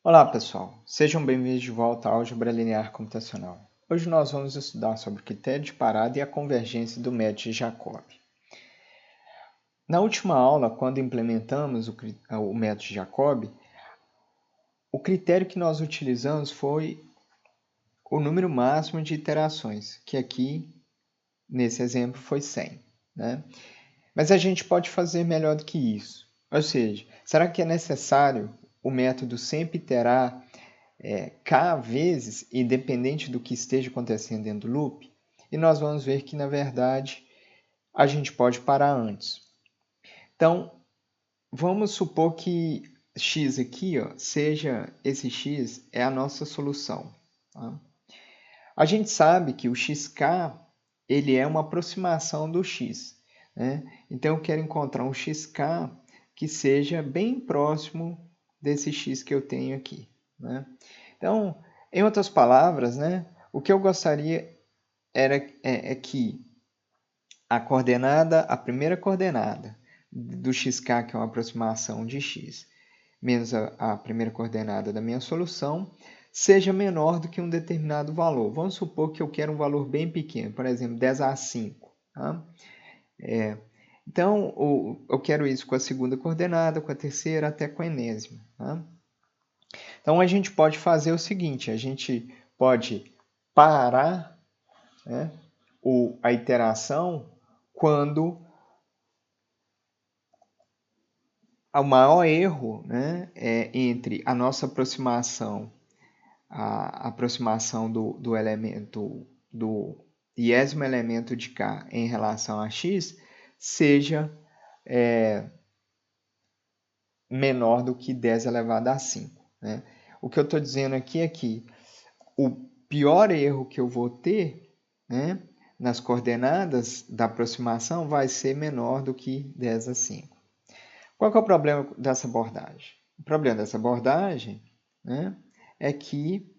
Olá pessoal, sejam bem-vindos de volta à Álgebra Linear Computacional. Hoje nós vamos estudar sobre o critério de parada e a convergência do método de Jacobi. Na última aula, quando implementamos o método de Jacobi, o critério que nós utilizamos foi o número máximo de iterações, que aqui, nesse exemplo, foi 100. Né? Mas a gente pode fazer melhor do que isso. Ou seja, será que é necessário o método sempre iterar K vezes, independente do que esteja acontecendo dentro do loop? E nós vamos ver que, na verdade, a gente pode parar antes. Então, vamos supor que x aqui, ó, seja esse x é a nossa solução. Tá? A gente sabe que o xk ele é uma aproximação do x. Né? Então, eu quero encontrar um xk que seja bem próximo desse x que eu tenho aqui. Né? Então, em outras palavras, né, o que eu gostaria é que a primeira coordenada do xk, que é uma aproximação de x, menos a primeira coordenada da minha solução, seja menor do que um determinado valor. Vamos supor que eu quero um valor bem pequeno, por exemplo, 10 a 5. Tá? Então, eu quero isso com a segunda coordenada, com a terceira, até com a enésima. Tá? Então, a gente pode fazer o seguinte, a gente pode parar, né, a iteração quando o maior erro, né, é entre a nossa aproximação, a aproximação do elemento, do iésimo elemento de K em relação a x, seja menor do que 10 elevado a 5. Né? O que eu estou dizendo aqui é que o pior erro que eu vou ter, né, nas coordenadas da aproximação vai ser menor do que 10 a 5. Qual que é o problema dessa abordagem? O problema dessa abordagem, né, é que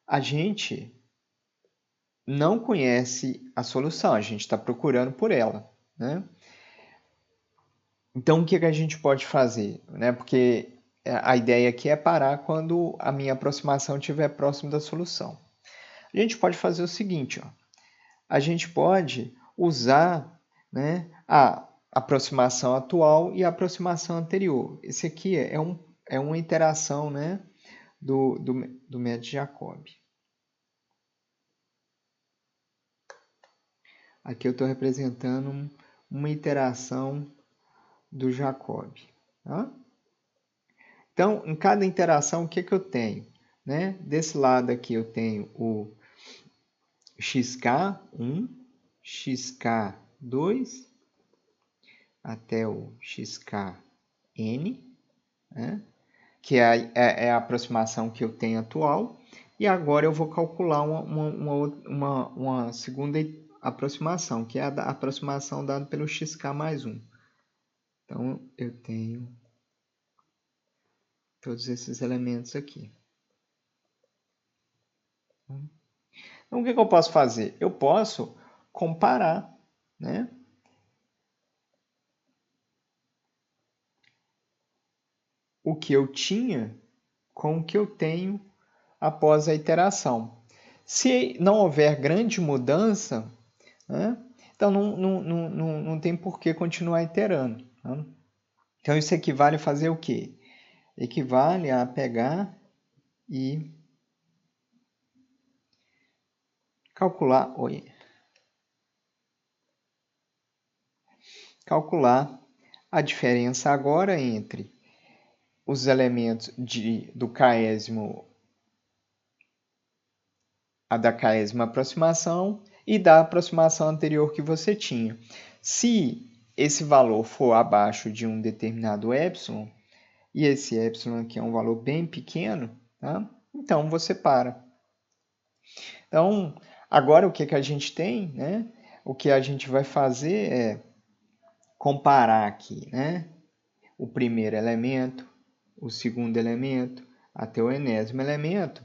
a gente não conhece a solução, a gente está procurando por ela. Né? Então, o que a gente pode fazer? Né? Porque a ideia aqui é parar quando a minha aproximação estiver próximo da solução. A gente pode fazer o seguinte, ó. A gente pode usar, né, a aproximação atual e a aproximação anterior. Esse aqui é uma interação, né, do método de Jacobi. Aqui eu estou representando uma iteração do Jacobi. Tá? Então, em cada interação, o que eu tenho? Né? Desse lado aqui eu tenho o xk1, xk2, até o xkn, né? Que é a aproximação que eu tenho atual. E agora eu vou calcular uma segunda aproximação, que é a aproximação dada pelo xk mais 1. Então, eu tenho todos esses elementos aqui. Então, o que eu posso fazer? Eu posso comparar, né, o que eu tinha com o que eu tenho após a iteração. Se não houver grande mudança, né, então não tem por que continuar iterando. Tá? Então, isso equivale a fazer o quê? Equivale a pegar e calcular a diferença agora entre os elementos do késimo, a da késima aproximação e da aproximação anterior que você tinha. Se esse valor for abaixo de um determinado epsilon, e esse epsilon aqui é um valor bem pequeno, tá? Então você para. Então, agora o que a gente tem, né? O que a gente vai fazer é comparar aqui, né? O primeiro elemento, o segundo elemento, até o enésimo elemento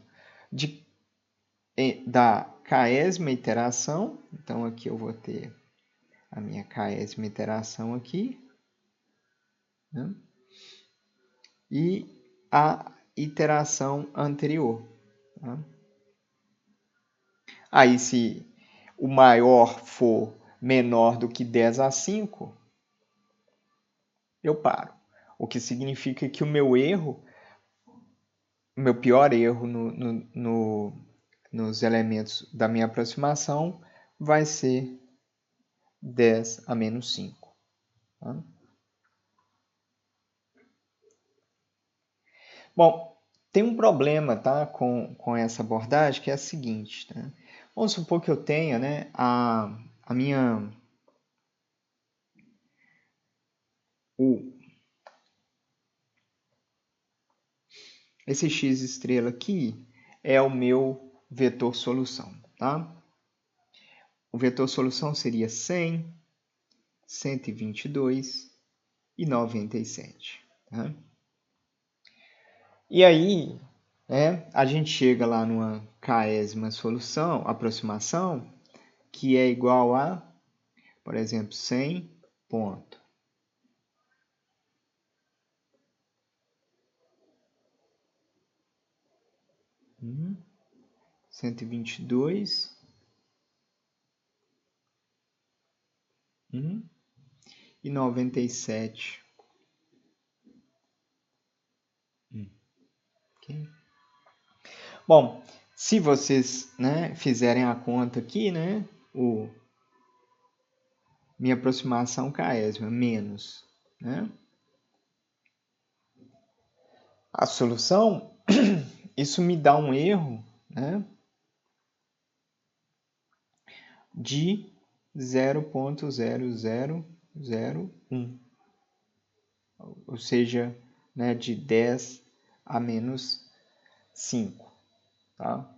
da késima iteração. Então, aqui eu vou ter a minha késima iteração aqui. Né? E a iteração anterior. Tá? Aí, se o maior for menor do que 10 a 5, eu paro. O que significa que o meu pior erro nos elementos da minha aproximação vai ser 10 a menos 5. Tá? Bom, tem um problema, tá, com essa abordagem, que é a seguinte. Tá? Vamos supor que eu tenha, né, a minha... Esse x estrela aqui é o meu vetor solução. Tá? O vetor solução seria 100, 122 e 97. Tá? E aí, a gente chega lá numa késima solução, aproximação, que é igual a, por exemplo, 100 ponto. Hum, 122 e 97. Okay. Bom, se vocês, né, fizerem a conta aqui, né, minha aproximação késima menos, né, a solução, isso me dá um erro, né, de 0,0001, ou seja, né, de 10 a menos 5. Tá?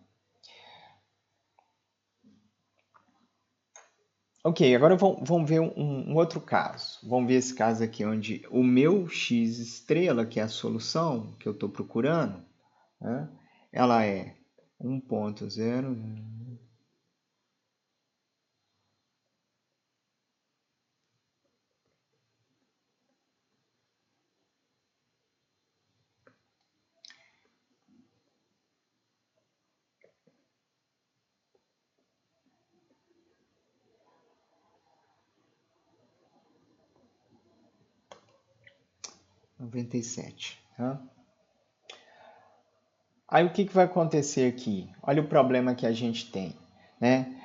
Ok, agora vamos ver um outro caso. Vamos ver esse caso aqui, onde o meu x estrela, que é a solução que eu estou procurando, né, ela é 1,0... 97. Tá? Aí o que vai acontecer aqui? Olha o problema que a gente tem. Né?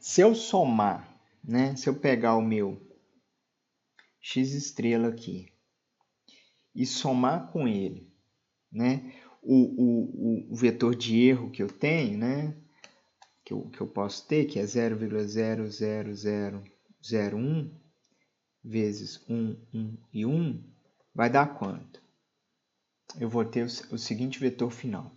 Se eu somar, né? Se eu pegar o meu x estrela aqui e somar com ele, né, o vetor de erro que eu tenho, né, que eu posso ter, que é 0,00001 vezes 1, 1 e 1, vai dar quanto? Eu vou ter o seguinte vetor final.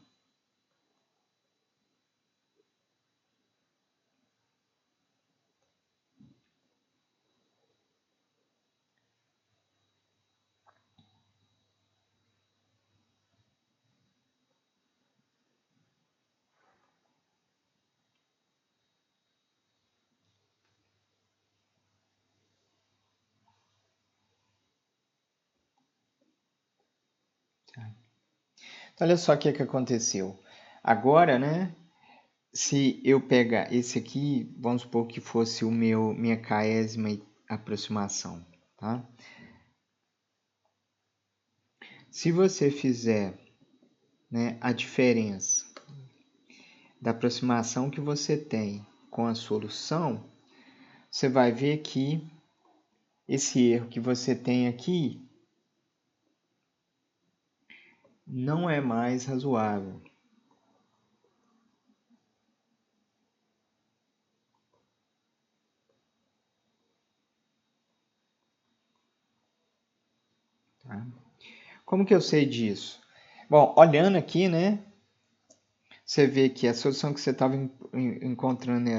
Então, olha só o que aconteceu. Agora, né, se eu pegar esse aqui, vamos supor que fosse minha késima aproximação. Tá? Se você fizer, né, a diferença da aproximação que você tem com a solução, você vai ver que esse erro que você tem aqui não é mais razoável. Tá? Como que eu sei disso? Bom, olhando aqui, né, você vê que a solução que você estava encontrando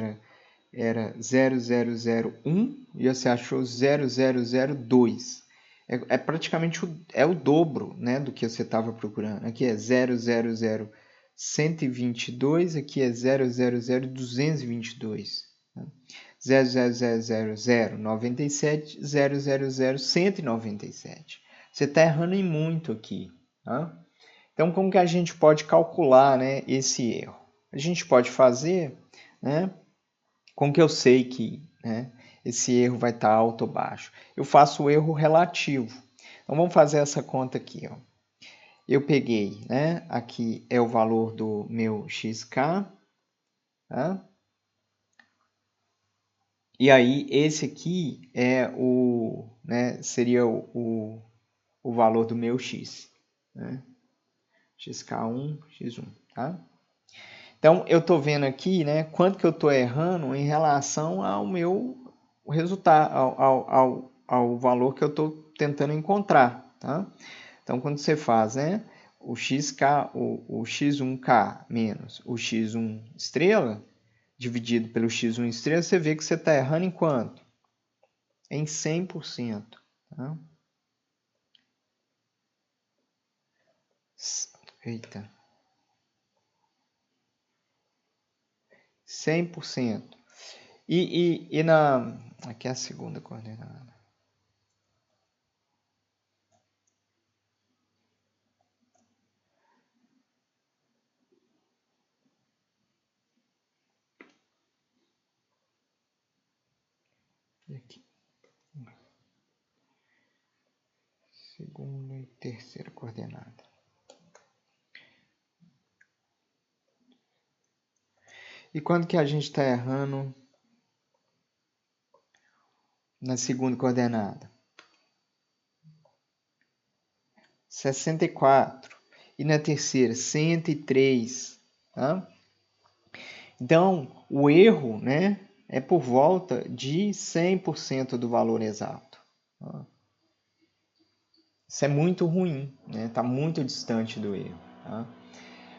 era 0,001 e você achou 0,002. É praticamente o dobro, né, do que você estava procurando. Aqui é 0,00122, aqui é 0,00222. Né? 0,00097, 0,00197. Você está errando em muito aqui. Tá? Então, como que a gente pode calcular, né, esse erro? A gente pode fazer, né, como que eu sei que, né, esse erro vai estar alto ou baixo? Eu faço o erro relativo. Então, vamos fazer essa conta aqui. Ó. Eu peguei, né, aqui é o valor do meu xk, tá? E aí, esse aqui é o, né, seria o valor do meu x, né? xk1, x1, tá? Então, eu estou vendo aqui, né, quanto que eu estou errando em relação ao meu resultado, ao valor que eu estou tentando encontrar, tá? Então, quando você faz, né, o xk, o x1k menos o x1 estrela, dividido pelo x1 estrela, você vê que você está errando em quanto? Em 100%. Tá? Eita. 100%. E na... Aqui é a segunda coordenada. E aqui. Segunda e terceira coordenada. E quando que a gente está errando na segunda coordenada? 64. E na terceira, 103. Tá? Então, o erro, né, é por volta de 100% do valor exato. Tá? Isso é muito ruim, né? Está muito distante do erro. Tá?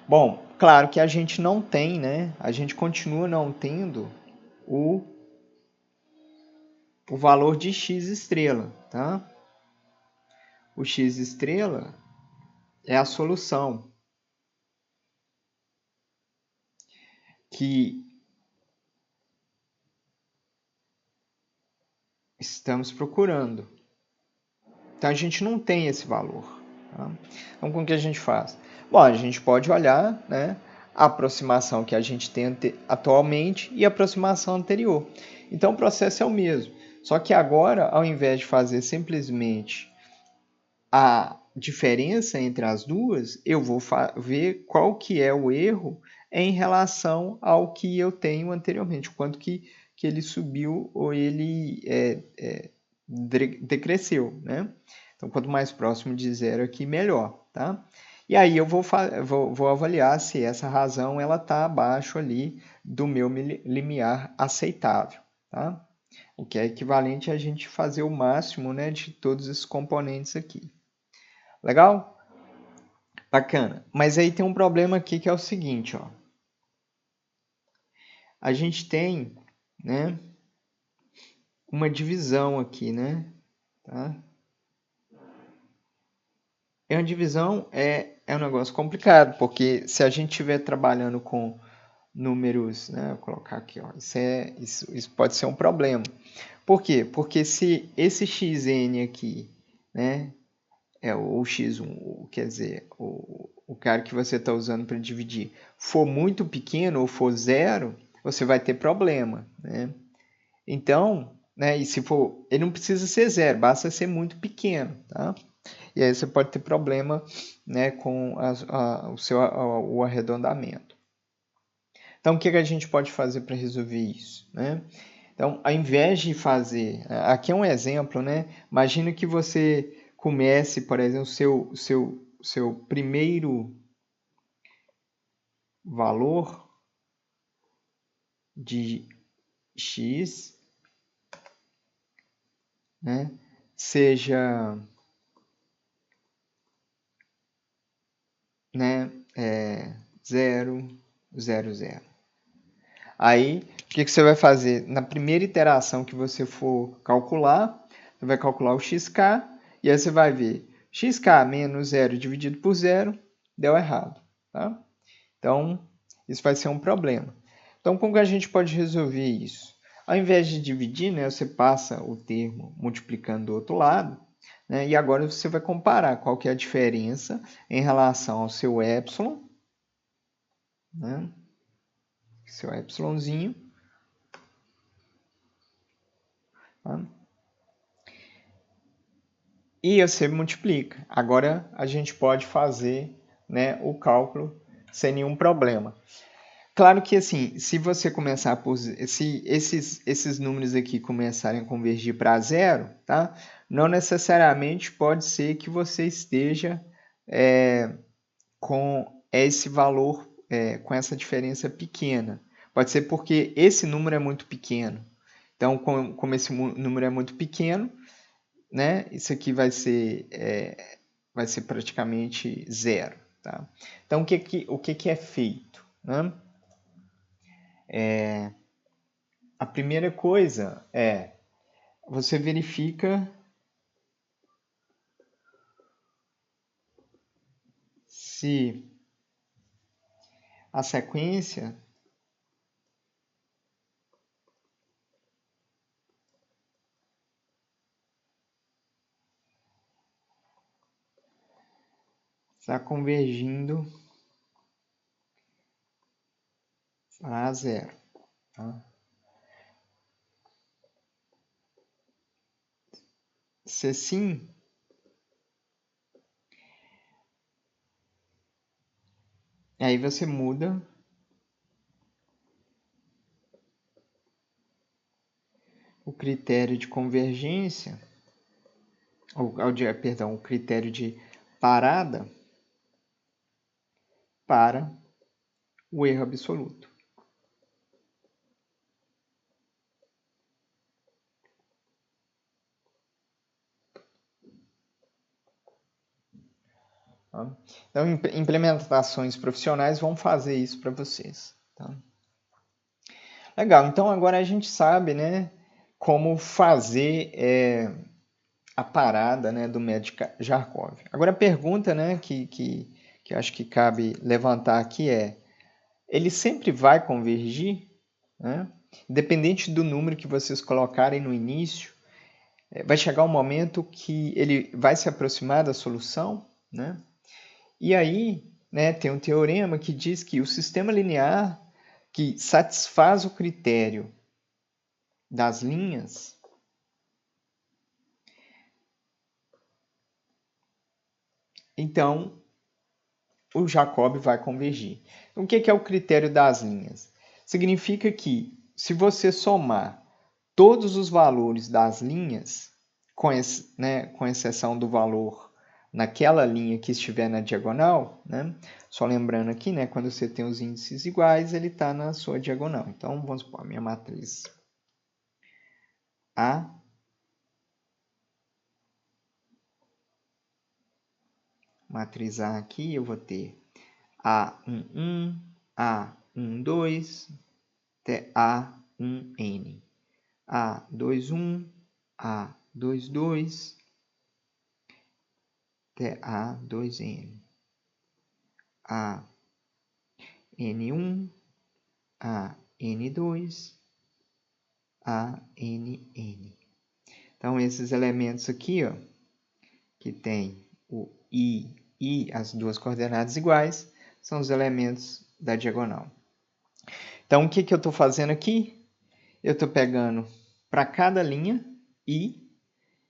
Bom, claro que a gente não tem, né? A gente continua não tendo o valor de x estrela, tá? O x estrela é a solução que estamos procurando. Então, a gente não tem esse valor. Tá? Então, como que a gente faz? Bom, a gente pode olhar, né, a aproximação que a gente tem atualmente e a aproximação anterior. Então, o processo é o mesmo. Só que agora, ao invés de fazer simplesmente a diferença entre as duas, eu vou ver qual que é o erro em relação ao que eu tenho anteriormente, quanto que ele subiu ou ele decresceu, né? Então, quanto mais próximo de zero aqui, melhor, tá? E aí eu vou avaliar se essa razão ela está abaixo ali do meu limiar aceitável, tá? O que é equivalente a gente fazer o máximo, né, de todos esses componentes aqui. Legal? Bacana. Mas aí tem um problema aqui que é o seguinte, ó. A gente tem, né, uma divisão aqui, né? Tá? E uma divisão é um negócio complicado, porque se a gente estiver trabalhando com números, né, vou colocar aqui, ó, isso pode ser um problema. Por quê? Porque se esse xn aqui, né, é o x1, quer dizer, o cara que você está usando para dividir, for muito pequeno ou for zero, você vai ter problema, né? Então, né, e se for, ele não precisa ser zero, basta ser muito pequeno, tá? E aí você pode ter problema, né, com o arredondamento. Então, o que a gente pode fazer para resolver isso, né? Então, ao invés de fazer... Aqui é um exemplo, né? Imagina que você comece, por exemplo, seu primeiro valor de x, né, seja, né, 0, 0, 0. Aí, o que você vai fazer? Na primeira iteração que você for calcular, você vai calcular o xk, e aí você vai ver xk menos 0 dividido por 0, deu errado. Tá? Então, isso vai ser um problema. Então, como que a gente pode resolver isso? Ao invés de dividir, né, você passa o termo multiplicando do outro lado, né? E agora você vai comparar qual que é a diferença em relação ao seu epsilon, né? Seu epsilonzinho, tá? E você multiplica. Agora a gente pode fazer, né, o cálculo sem nenhum problema. Claro que assim, se você começar por, se esses números aqui começarem a convergir para zero, tá? Não necessariamente pode ser que você esteja com esse valor, com essa diferença pequena. Pode ser porque esse número é muito pequeno. Então, como esse número é muito pequeno, né? Isso aqui vai ser praticamente zero, tá? Então, o que é feito, né? A primeira coisa é você verifica se a sequência está convergindo para zero, tá? Se sim, aí você muda o critério de convergência, perdão, o critério de parada para o erro absoluto. Tá? Então, implementações profissionais vão fazer isso para vocês. Tá? Legal, então agora a gente sabe, né, como fazer a parada, né, do método Jarkov. Agora a pergunta, né, que eu acho que cabe levantar aqui é: ele sempre vai convergir? Né? Independente do número que vocês colocarem no início, vai chegar um momento que ele vai se aproximar da solução, né? E aí, né, tem um teorema que diz que o sistema linear que satisfaz o critério das linhas, então o Jacob vai convergir. Então, o que é o critério das linhas? Significa que se você somar todos os valores das linhas, com exceção do valor naquela linha que estiver na diagonal, né? Só lembrando aqui, né, quando você tem os índices iguais, ele está na sua diagonal. Então, vamos supor, a minha matriz A, matriz A aqui, eu vou ter A11, A12, até A1N. A21, A22, até A2N. AN1, AN2, ANN. Então, esses elementos aqui, ó, que tem o I e as duas coordenadas iguais, são os elementos da diagonal. Então, o que eu estou fazendo aqui? Eu estou pegando para cada linha I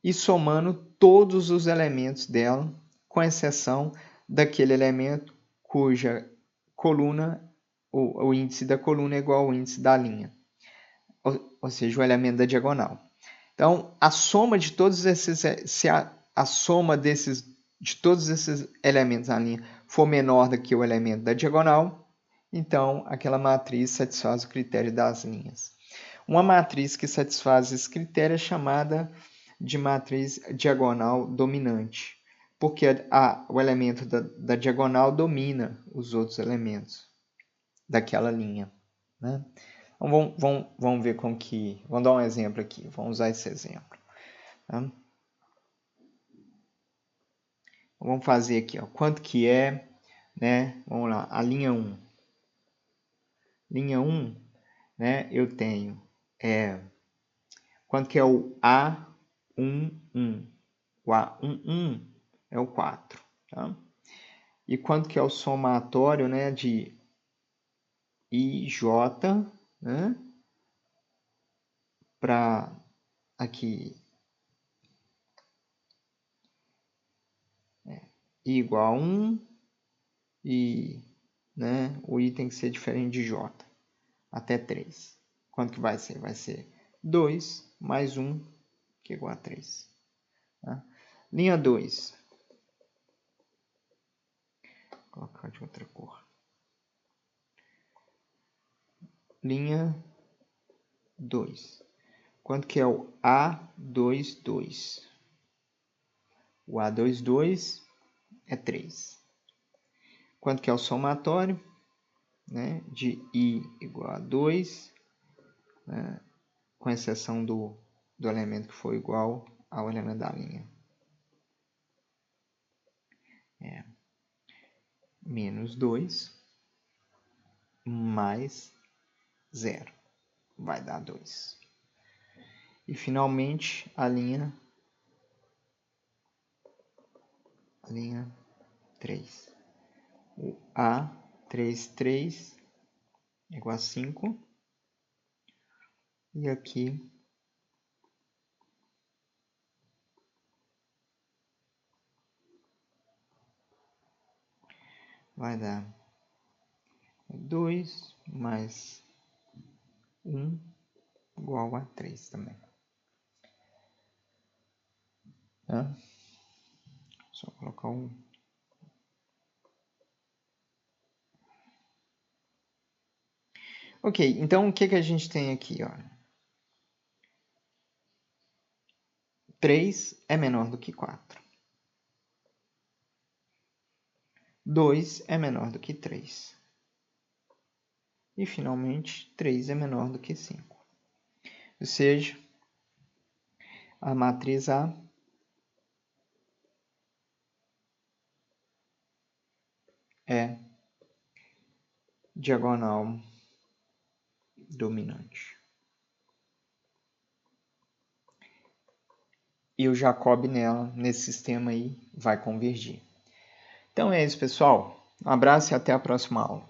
e somando todos os elementos dela, com exceção daquele elemento cuja coluna, o índice da coluna é igual ao índice da linha, ou seja, o elemento da diagonal. Então, a soma de todos esses, se a soma de todos esses elementos na linha for menor do que o elemento da diagonal, então aquela matriz satisfaz o critério das linhas. Uma matriz que satisfaz esse critério é chamada de matriz diagonal dominante, porque o elemento da diagonal domina os outros elementos daquela linha, né? Então, vamos ver como que... Vamos dar um exemplo aqui. Vamos usar esse exemplo. Tá? Vamos fazer aqui. Ó, quanto que é... Né? Vamos lá. A linha 1. Linha 1, né? Eu tenho... quanto que é o A11? O A11 é o 4. Tá? E quanto que é o somatório, né, de IJ, né, para aqui I igual a 1 e, né, o I tem que ser diferente de J, até 3. Quanto que vai ser? Vai ser 2 mais 1, que é igual a 3. Tá? Linha 2. Vou colocar de outra cor. Linha 2. Quanto que é o A22? O A22 é 3. Quanto que é o somatório? Né, de I igual a 2, né, com exceção do elemento que for igual ao elemento da linha. É menos 2 mais 0. Vai dar 2. E, finalmente, a linha 3. O A33 é igual a 5. E aqui vai dar 2 mais 1 igual a 3 também. Tá? Só colocar um. Ok, então o que a gente tem aqui? Ó? 3 é menor do que 4. 2 é menor do que 3. E, finalmente, 3 é menor do que 5. Ou seja, a matriz A é diagonal dominante. E o Jacob nela, nesse sistema aí, vai convergir. Então é isso, pessoal. Um abraço e até a próxima aula.